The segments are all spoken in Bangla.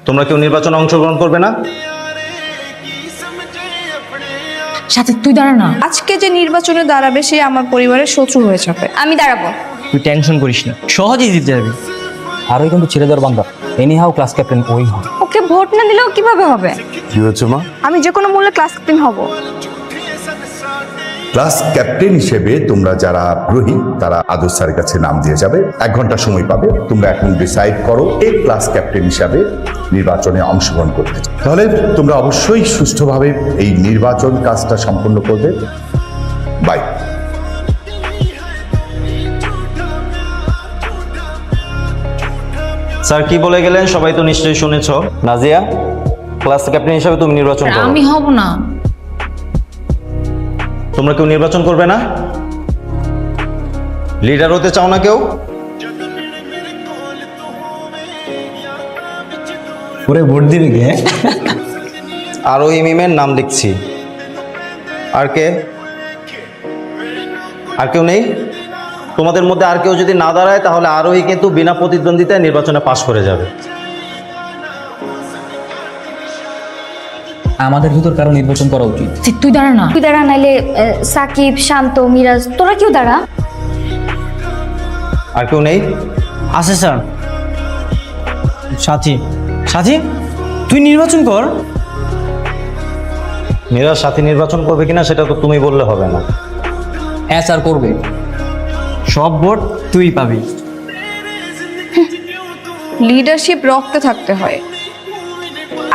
তোমরা কেউ নির্বাচনে অংশগ্রহণ করবে না? সাথে তুই দাঁড়া না। আজকে যে নির্বাচনে দাঁড়াবে সে আমার পরিবারের শত্রু হয়ে যাবে। আমি দাঁড়াবো। তুই টেনশন করিস না, সহজেই জিতে যাবি। আরোই কিন্তু ছেড়ে দেওয়ার বান্দা। এনিহাও ক্লাস ক্যাপ্টেন ওই হবে। ওকে ভোট না দিলেও কিভাবে হবে? কি হচ্ছে মা? আমি যে কোনো মূল্যে ক্লাস ক্যাপ্টেন হব। ক্লাস ক্যাপ্টেন হিসেবে তোমরা যারা আগ্রহী তারা আদর স্যারের কাছে নাম দিয়ে যাবে। 1 ঘন্টা সময় পাবে। তোমরা এখন ডিসাইড করো এই ক্লাস ক্যাপ্টেন হিসাবে নির্বাচনে অংশগ্রহণ করতে চাও। তাহলে তোমরা অবশ্যই সুষ্ঠুভাবে এই নির্বাচন কাজটা সম্পন্ন করবে। বাই। স্যার কি বলে গেলেন সবাই তো নিশ্চয়ই শুনেছ। নাজিয়া, ক্লাস ক্যাপ্টেন হিসাবে তুমি নির্বাচন করো। আমি হব না। তোমরা কেউ নির্বাচন করবে না? লিডার হতে চাও না কেউ? ওরে ভোট দিবি কে? আরও ইমিমের নাম লিখছি। আর কে? আর কেউ নেই? তোমাদের মধ্যে আর কেউ যদি না দাঁড়ায় তাহলে আরোহী কিন্তু বিনা প্রতিদ্বন্দ্বিতায় নির্বাচনে পাশ করে যাবে। আমাদের ভিতর কারো নির্বাচন করা উচিত। তুই দাঁড়া না। তুই দাঁড়া, নাইলে সাকিব, শান্ত, মিরাজ, তোরা কেউ দাঁড়া। আর কেউ নেই? আছে স্যার। সাথী, সাথী তুই নির্বাচন কর। মিরাজ সাথী নির্বাচন করবে কিনা সেটা তো তুমি বললে হবে না। হ্যাঁ স্যার, করবে। সব ভোট তুই পাবি। লিডারশিপ রক্তে থাকতে হয়।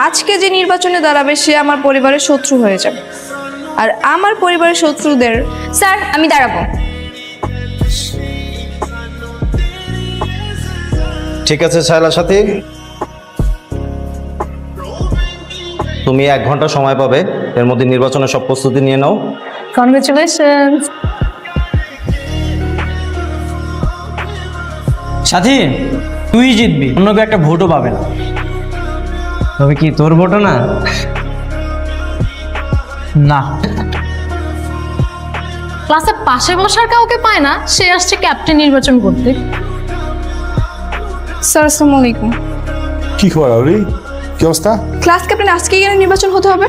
আজকে যে নির্বাচনে দাঁড়াবে সে আমার পরিবারের শত্রু হয়ে যাবে, আর আমার পরিবারের শত্রুদের। স্যার আমি দাঁড়াবো। ঠিক আছে ছায়লা সাথী, তুমি 1 ঘন্টা সময় পাবে। এর মধ্যে নির্বাচনের সব প্রস্তুতি নিয়ে নাও। কনগ্রাচুলেশন। সাথী তুই জিতবি, অন্য কেউ একটা ভোটও পাবে না। তবে কি তোর ভোটও না? না। ক্লাসে পাশে বসার কাউকে পায় না, সে আসছে ক্যাপ্টেন নির্বাচন করতে। স্যার আসসালামু আলাইকুম। কি খবর আরোহী? কি অবস্থা? ক্লাস ক্যাপ্টেন আজকে কেন নির্বাচন হতে হবে?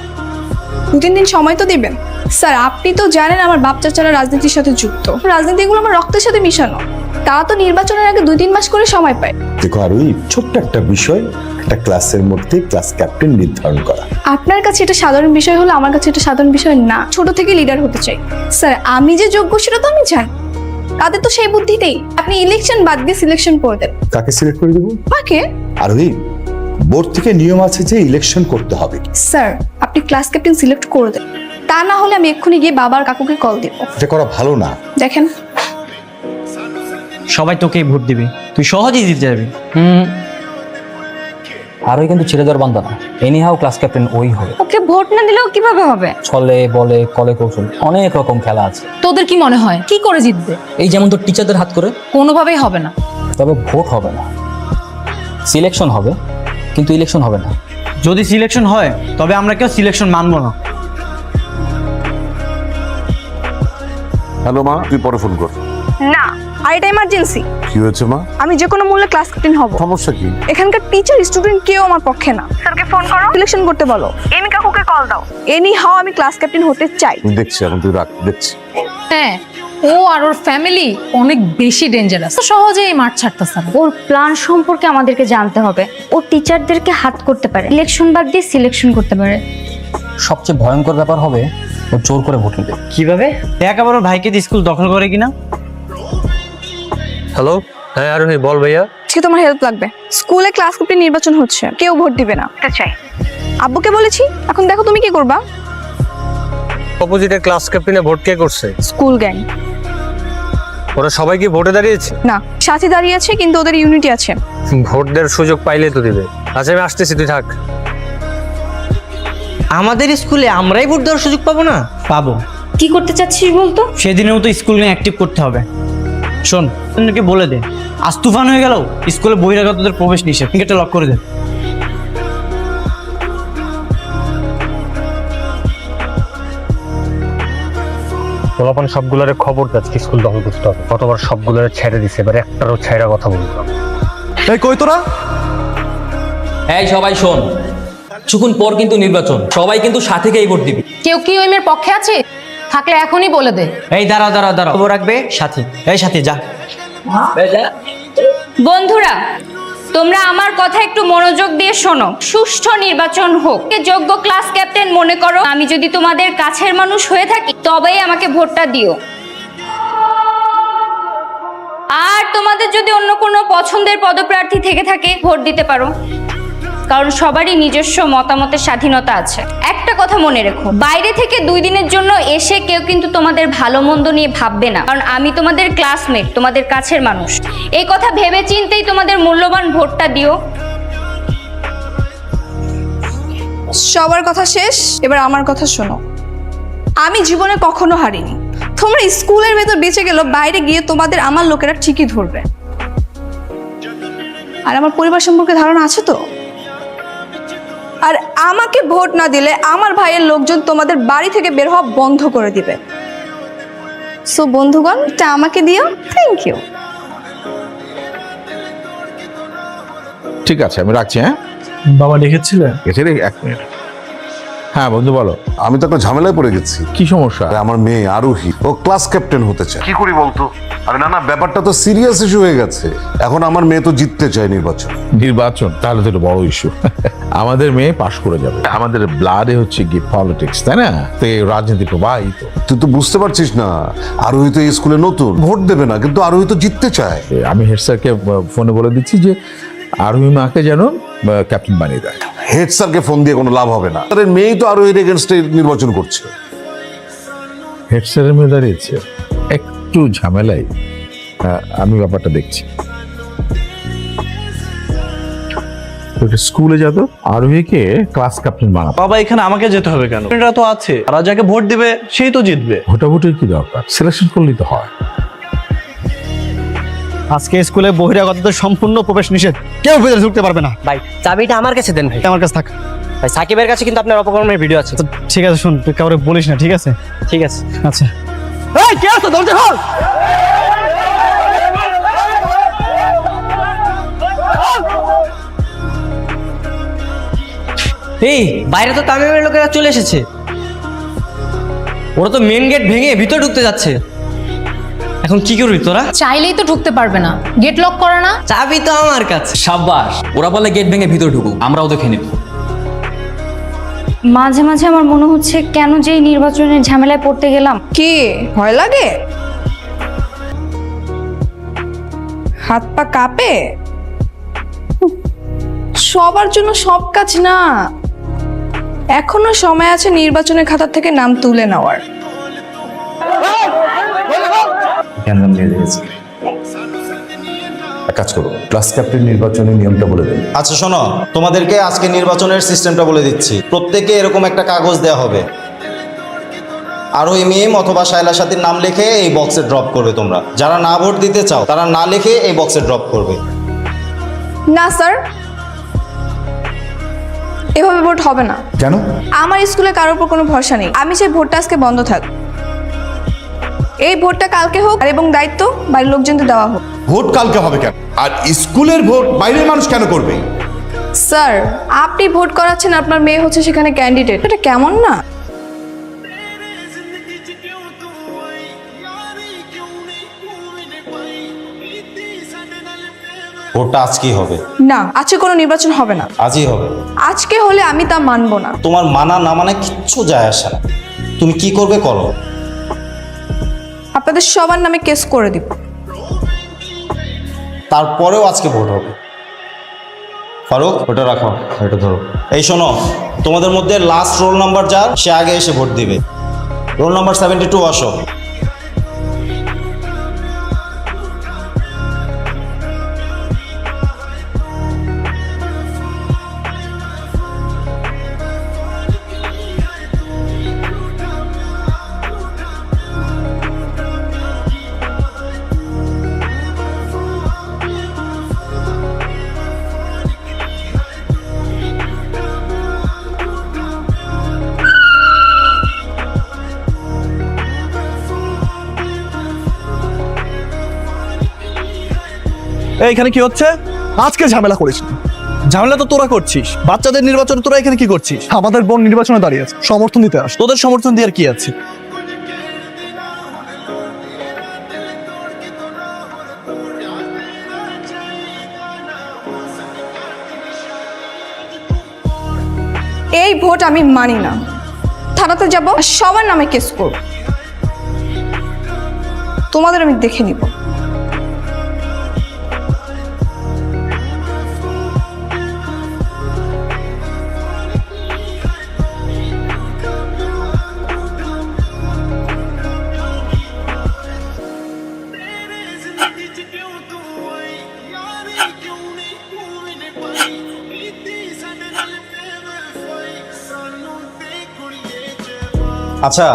2-3 দিন সময় তো দিবেন। স্যার আপনি তো জানেন আমার বাপ চাচারা রাজনীতির সাথে যুক্ত। রাজনীতিগুলো আমার রক্তের সাথে মিশানো। তারা তো নির্বাচনের আগে 2-3 মাস করে সময় পায়। দেখো আরোহী, ছোট্ট একটা বিষয়, একটা ক্লাসের মধ্যে ক্লাস ক্যাপ্টেন নির্ধারণ করা। আপনার কাছে এটা সাধারণ বিষয় হলো, আমার কাছে এটা সাধারণ বিষয় না। ছোট থেকে লিডার হতে চাই। স্যার আমি যে যোগ্য সেটা তো আমি জানি। তাদের তো সেই বুদ্ধিতেই আপনি ইলেকশন বাদ দিয়ে সিলেকশন করে দেন। কাকে সিলেক্ট করে দেবো? কাকে? আরোহী, বোর্ড থেকে নিয়ম আছে যে ইলেকশন করতে হবে। স্যার আপনি ক্লাস ক্যাপ্টেন সিলেক্ট করে দেন, তা না হলে আমি এক্ষুনি গিয়ে বাবার কাকুকে কল দেব। এটা করা ভালো না। দেখেন সবাই তোকেই ভোট দিবি, তুই সহজেই জিতে যাবি। আরোই কিন্তু ছেড়ে দেওয়ার বান্দা না। এনিহাও ক্লাস ক্যাপ্টেন ওই হবে। ওকে ভোট না দিলেও কিভাবে হবে? ছলে বলে কলে কৌশল অনেক রকম খেলা আছে। তোদের কি মনে হয় কি করে জিতবে? এই যেমন তোর টিচারদের হাত করে। কোনোভাবেই হবে না। তবে ভোট হবে না, সিলেকশন হবে, কিন্তু ইলেকশন হবে না। যদি সিলেকশন হয় তবে আমরা কেউ সিলেকশন মানবো না। হ্যালো মা, তুই পরে ফোন কর। না, আর এটা ইমার্জেন্সি। কি হয়েছে মা? আমি যে কোনো মূল্যে ক্লাস ক্যাপ্টেন হব। সমস্যা কি? এখানকার টিচার স্টুডেন্ট কেউ আমার পক্ষে না। স্যারকে ফোন করো, সিলেকশন করতে বলো। এমি কাকুকে কল দাও। এনি হাও আমি ক্লাস ক্যাপ্টেন হতে চাই। আমি দেখছি, এখন তুই রাখ, দেখছি। হ্যাঁ, ও আর ওর ফ্যামিলি অনেক বেশি ডেঞ্জারাস। সহজে এই মাঠ ছাড়তেছে না। ওর প্ল্যান সম্পর্কে আমাদেরকে জানতে হবে। ও টিচারদেরকে হাত করতে পারে, ইলেকশন বাদ দিয়ে সিলেকশন করতে পারে। সবচেয়ে ভয়ঙ্কর ব্যাপার হবে ও জোর করে ভোট নিবে। কিভাবে? দেখ আবার ওর ভাইকে দিয়ে স্কুল দখল করে কিনা। হ্যালো, হ্যাঁ আরোহী বল ভাইয়া। আজকে তোমার হেল্প লাগবে। স্কুলে ক্লাস ক্যাপ্টেন নির্বাচন হচ্ছে, কেউ ভোট দিবে না। চাই আব্বুকে বলেছি, এখন দেখো তুমি কি করবা। অপোজিটের ক্লাস ক্যাপ্টেনে ভোট কে করছে? School gang. ওরা সবাই কি ভোটে দাঁড়িয়েছে? না, সাথী দাঁড়িয়ে আছে, কিন্তু ওদের ইউনিটি আছে। ভোট দেওয়ার সুযোগ পাইলে তো দিবে। আচ্ছা আমি আসতেছি, তুই থাক। আমাদের স্কুলে আমরাই ভোট দেওয়ার সুযোগ পাবো না? পাবো। কি করতে চাচ্ছিস বলতো? সেদিনের মতো স্কুল নিয়ে অ্যাক্টিভ করতে হবে। শোন, অন্যকে বলে দে আজ তুফান হয়ে গেল, স্কুলে বহিরাগতদের প্রবেশ নিষেধ, গেটটা লক করে দে। পোলাপান সবগুলোরে খবর যাচ্ছে স্কুল দখল করতে হবে। কতবার সবগুলোরে ছেড়ে দিছে, এবার একটারও ছেড়া কথা বলবো। এই কই তোরা? এই সবাই শোন, কিছুক্ষণ পর কিন্তু নির্বাচন, সবাই কিন্তু সাথীকেই ভোট দিবি। কেউ কি ওই মেয়ের পক্ষে আছে? থাকলে এখনই বলে দে। এই দাঁড়াও দাঁড়াও দাঁড়াও, খবর রাখবে সাথী। এই সাথী যা। বন্ধুরা, তোমরা আমার কথা একটু মনোযোগ দিয়ে শোনো। সুষ্ঠু নির্বাচন হোক। যোগ্য ক্লাস ক্যাপ্টেন মনে করো। আমি যদি তোমাদের কাছের মানুষ হয়ে থাকি তবেই আমাকে ভোটটা দিও। আর তোমাদের যদি অন্য কোনো পছন্দের পদপ্রার্থী থেকে থাকে ভোট দিতে পারো, কারণ সবারই নিজস্ব মতামতের স্বাধীনতা আছে। একটা কথা মনে রেখো, বাইরে থেকে 2 দিনের জন্য এসে কেউ কিন্তু তোমাদের ভালো মন্দ নিয়ে ভাববে না, কারণ আমি তোমাদের ক্লাসমেট, তোমাদের কাছের মানুষ। এই কথা ভেবে চিন্তেই তোমাদের মূল্যবান ভোটটা দিও। সবার কথা শেষ, এবার আমার কথা শোনো। আমি জীবনে কখনো হারিনি। তোমরা স্কুলের ভেতর বেঁচে গেল, বাইরে গিয়ে তোমাদের আমার লোকেরা ঠিকই ধরবে। আর আমার পরিবার সম্পর্কে ধারণা আছে তো। আর আমাকে ভোট না দিলে আমার ভাইয়ের লোকজন তোমাদের বাড়ি থেকে বের হওয়া বন্ধ করে দিবে। সো বন্ধুগণ, এটা আমাকে দিও। Thank you. ঠিক আছে, আমি রাখছি। হ্যাঁ বাবা ডেকেছিলেন? গেছে রে, 1 মিনিট। হ্যাঁ বন্ধু বলো, আমি তো একটা ঝামেলায় পড়ে গেছি। কি সমস্যা? আরে আমার মেয়ে আরোহী, ও ক্লাস ক্যাপ্টেন হতে চায়। কি করি বলতো? আরে না না, ব্যাপারটা তো সিরিয়াস ইস্যু হয়ে গেছে। এখন আমার মেয়ে তো জিততে চায় নির্বাচন। নির্বাচন? তাহলে তো একটা বড় ইস্যু। আমাদের মেয়ে পাশ করে যাবে। আমাদের ব্লাডে হচ্ছে কি পলিটিক্স, তাই না? তো এই রাজনীতি প্রবাহিত। তুই তো বুঝতে পারছিস না, আরোহী তো এই স্কুলে নতুন, ভোট দেবে না, কিন্তু আরোহী তো জিততে চায়। আমি হেড স্যারকে ফোনে বলে দিচ্ছি যে আরোহী মাকে যেন ক্যাপ্টেন বানিয়ে দেয়। হেড স্যারকে ফোন দিয়ে কোনো লাভ হবে না, তাদের মেয়েই তো আরোহীর এগেনস্টে নির্বাচন করছে। হেড স্যারের মেয়ে দাঁড়িয়েছে, একটু ঝামেলাই। আমি ব্যাপারটা দেখছি। স্কুলে যাতো আরোহীকে ক্লাস ক্যাপ্টেন বানাবো। বাবা এখানে আমাকে যেতে হবে কেন? এটা তো আছে, আর যাকে ভোট দিবে সেই তো জিতবে। ভোটাভুটির কি দরকার? সিলেকশন করলেই তো হয়। আজকে স্কুলে বহিরাগতদের সম্পূর্ণ প্রবেশ নিষেধ, কেউ ভিতরে ঢুকতে পারবে না। ভাই চাবিটা আমার কাছে দেন ভাই। আমার কাছে থাক ভাই। সাকিবের কাছে কিন্তু আপনার অপকর্মের ভিডিও আছে। ঠিক আছে, শুন, তুই কাউরে বলিস না, ঠিক আছে? ঠিক আছে, আচ্ছা। এই কে আছো? দরজা খোল। এই বাইরে তো তামিমের লোকেরা চলে এসেছে। ওরা তো মেন গেট ভেঙে ভিতরে ঢুকতে যাচ্ছে। এখন কি করবি তোরা? চাইলেই তো ঢুকতে পারবে না, গেট লক করা না। চাবি তো আমার কাছে। সাব্বাস, ওরা বলে গেট ভেঙে ভিতর ঢুকুক, আমরাও দেখে নেব। মাঝে মাঝে আমার মনে হচ্ছে কেন যে এই নির্বাচনের ঝামেলায় পড়তে গেলাম। কি ভয় লাগে? হাত পা কাঁপে? সবার জন্য সব কাজ না। এখনো সময় আছে নির্বাচনের খাতা থেকে নাম তুলে নেওয়ার। এক কাজ করো, ক্লাস ক্যাপ্টেন নির্বাচনের নিয়মটা বলে দেন। আচ্ছা শোনো, তোমাদেরকে আজকে নির্বাচনের সিস্টেমটা বলে দিচ্ছি। প্রত্যেকে এরকম একটা কাগজ দেওয়া হবে, আরোহী মিম অথবা শায়লা সাথীর নাম লিখে এই বক্সে ড্রপ করবে। তোমরা যারা না ভোট দিতে চাও তারা না লিখে এই বক্সে ড্রপ করবে। না স্যার, এভাবে ভোট হবে না। কেন? আমার স্কুলে কারোর উপর কোনো ভরসা নেই। আমি চাই ভোটটা আজকে বন্ধ থাক। এই ভোটটা কালকে হোক, আর এবং দায়িত্ব বাড়ির লোকজনকে দেওয়া হোক। ভোট কালকে হবে কেন? আর স্কুলের ভোট বাইরের মানুষ কেন করবে? স্যার, আপনি ভোট করাচ্ছেন, আপনার মেয়ে হচ্ছে সেখানে ক্যান্ডিডেট। এটা কেমন না? ভোটটা আজকেই হবে। না, আজকে কোনো নির্বাচন হবে না। আজই হবে। আজকে হলে আমি তা মানবো না। তোমার মানা না মানে কিচ্ছু যায় আসে না। তুমি কি করবে করো। আপনাদের সবার নামে কেস করে দিব। তারপরেও আজকে ভোট হবে। ফারুক, ওটা রাখো, এটা ধরো। এই শোনো, তোমাদের মধ্যে লাস্ট রোল নাম্বার যার, সে আগে এসে ভোট দিবে। রোল নাম্বার 72 আসো। এইখানে কি হচ্ছে? আজকে ঝামেলা করিস না। ঝামেলা তো তোরা করছিস, বাচ্চাদের নির্বাচনে তোরা এখানে কি করছিস? আমাদের বোন নির্বাচনে দাঁড়িয়ে আছে, সমর্থন দিতে আস। তোদের সমর্থন দেওয়ার কি আছে? এই ভোট আমি মানি না। থানাতে যাব, আর সবার নামে কেস করব। তোমাদের আমি দেখে নিব। আচ্ছা,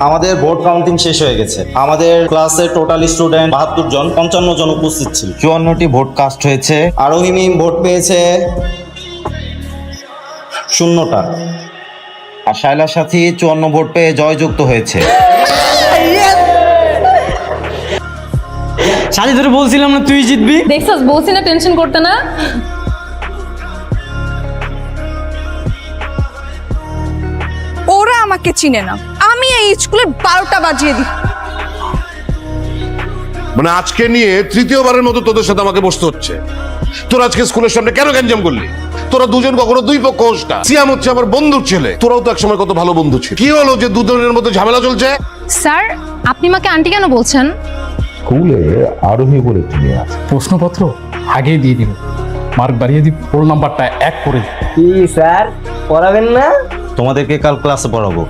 আমাদের ভোট কাউন্টিং শেষ হয়ে গেছে। আমাদের ক্লাসে টোটাল স্টুডেন্ট 72 জন, 55 জন উপস্থিত ছিল। 54টি ভোট কাস্ট হয়েছে। আরোহী মিম ভোট পেয়েছে 0টা, আর শায়লা সাথী 54 ভোট পেয়ে জয়যুক্ত হয়েছে। সাজি ধরে বলছিলাম না তুই জিতবি। দেখছস, বলছি না টেনশন করতে না। ওরা আমাকে চিনে না, আমি এই স্কুলে 12টা বাজিয়ে দিই। মানে আজকে নিয়ে তৃতীয়বারের মতো তোদের সাথে আমাকে বসতে হচ্ছে। তোরা আজকে স্কুলের সামনে কেন গ্যাঞ্জাম করলি? তোরা দুজন কখনো দুই পক্ষ হোস না। সিয়াম হচ্ছে আমার বন্ধুর ছেলে, তোরাও তো একসময় কত ভালো বন্ধু ছিল। কি হলো যে দুজনের মধ্যে ঝামেলা চলছে? স্যার, আপনি মাকে আন্টি কেন বলছেন? স্কুলে আরোহী বলে তুমি আছে। প্রশ্নপত্র আগেই দিয়ে দিব, মার্ক বাড়িয়ে দিব, রোল নাম্বারটা 1 করে দিব। কি স্যার পড়াবেন না? তোমাদেরকে কাল ক্লাসে পড়াবো।